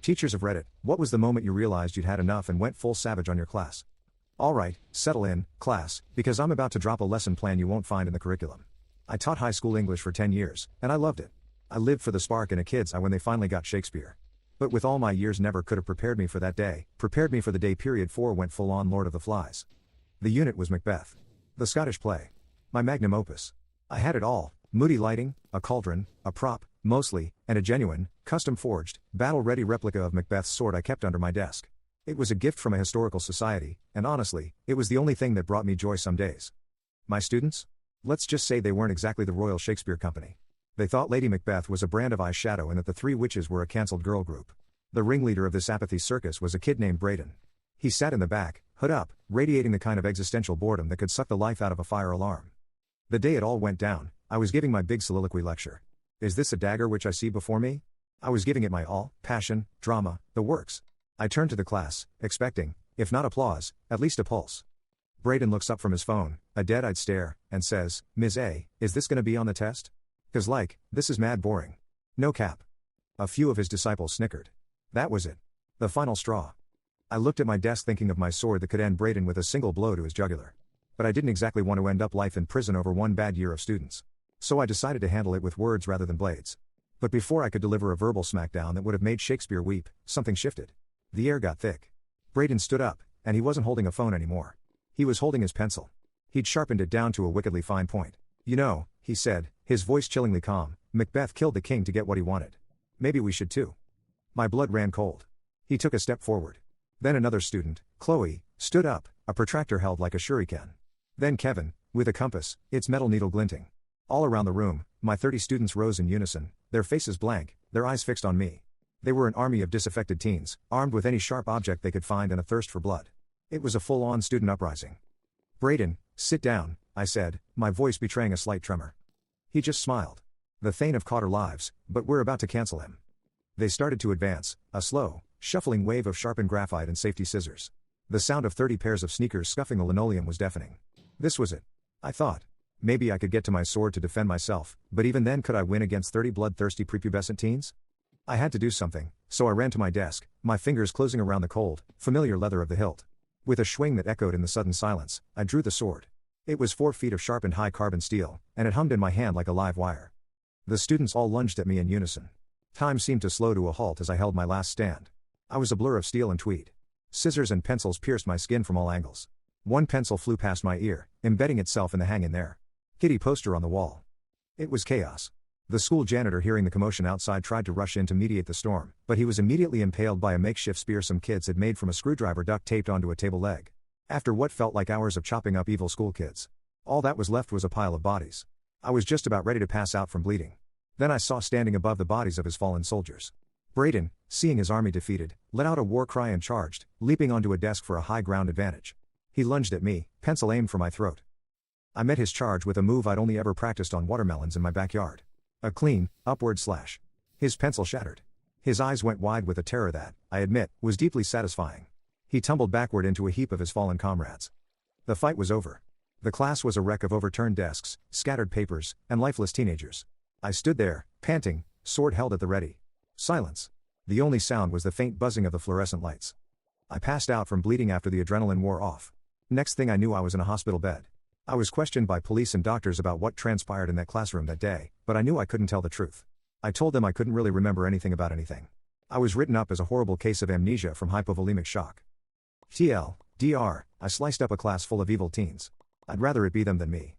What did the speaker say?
Teachers have read it. What was the moment you realized you'd had enough and went full savage on your class? Alright, settle in, class, because I'm about to drop a lesson plan you won't find in the curriculum. I taught high school English for 10 years, and I loved it. I lived for the spark in a kid's eye when they finally got Shakespeare. But with all my years never could have prepared me for that day, prepared me for the day period 4 went full on Lord of the Flies. The unit was Macbeth. The Scottish play. My magnum opus. I had it all, moody lighting, a cauldron, a prop, mostly, and a genuine, custom-forged, battle-ready replica of Macbeth's sword I kept under my desk. It was a gift from a historical society, and honestly, it was the only thing that brought me joy some days. My students? Let's just say they weren't exactly the Royal Shakespeare Company. They thought Lady Macbeth was a brand of eyeshadow and that the Three Witches were a cancelled girl group. The ringleader of this apathy circus was a kid named Braden. He sat in the back, hood up, radiating the kind of existential boredom that could suck the life out of a fire alarm. The day it all went down, I was giving my big soliloquy lecture. Is this a dagger which I see before me? I was giving it my all, passion, drama, the works. I turned to the class, expecting, if not applause, at least a pulse. Braden looks up from his phone, a dead-eyed stare, and says, Ms. A, is this gonna be on the test? 'Cause this is mad boring. No cap. A few of his disciples snickered. That was it. The final straw. I looked at my desk thinking of my sword that could end Braden with a single blow to his jugular. But I didn't exactly want to end up life in prison over one bad year of students. So I decided to handle it with words rather than blades. But before I could deliver a verbal smackdown that would have made Shakespeare weep, something shifted. The air got thick. Braden stood up, and he wasn't holding a phone anymore. He was holding his pencil. He'd sharpened it down to a wickedly fine point. You know, he said, his voice chillingly calm, Macbeth killed the king to get what he wanted. Maybe we should too. My blood ran cold. He took a step forward. Then another student, Chloe, stood up, a protractor held like a shuriken. Then Kevin, with a compass, its metal needle glinting. All around the room, my 30 students rose in unison, their faces blank, their eyes fixed on me. They were an army of disaffected teens, armed with any sharp object they could find and a thirst for blood. It was a full-on student uprising. Braden, sit down, I said, my voice betraying a slight tremor. He just smiled. The Thane have caught our lives, but we're about to cancel him. They started to advance, a slow, shuffling wave of sharpened graphite and safety scissors. The sound of 30 pairs of sneakers scuffing the linoleum was deafening. This was it. I thought. Maybe I could get to my sword to defend myself, but even then could I win against 30 bloodthirsty prepubescent teens? I had to do something, so I ran to my desk, my fingers closing around the cold, familiar leather of the hilt. With a swing that echoed in the sudden silence, I drew the sword. It was 4 feet of sharpened high-carbon steel, and it hummed in my hand like a live wire. The students all lunged at me in unison. Time seemed to slow to a halt as I held my last stand. I was a blur of steel and tweed. Scissors and pencils pierced my skin from all angles. One pencil flew past my ear, embedding itself in the hang in there. Kitty poster on the wall. It was chaos. The school janitor, hearing the commotion outside, tried to rush in to mediate the storm, but he was immediately impaled by a makeshift spear some kids had made from a screwdriver duct taped onto a table leg. After what felt like hours of chopping up evil school kids, all that was left was a pile of bodies. I was just about ready to pass out from bleeding. Then I saw standing above the bodies of his fallen soldiers. Braden, seeing his army defeated, let out a war cry and charged, leaping onto a desk for a high ground advantage. He lunged at me, pencil aimed for my throat. I met his charge with a move I'd only ever practiced on watermelons in my backyard. A clean, upward slash. His pencil shattered. His eyes went wide with a terror that, I admit, was deeply satisfying. He tumbled backward into a heap of his fallen comrades. The fight was over. The class was a wreck of overturned desks, scattered papers, and lifeless teenagers. I stood there, panting, sword held at the ready. Silence. The only sound was the faint buzzing of the fluorescent lights. I passed out from bleeding after the adrenaline wore off. Next thing I knew, I was in a hospital bed. I was questioned by police and doctors about what transpired in that classroom that day, but I knew I couldn't tell the truth. I told them I couldn't really remember anything about anything. I was written up as a horrible case of amnesia from hypovolemic shock. TL, DR, I sliced up a class full of evil teens. I'd rather it be them than me.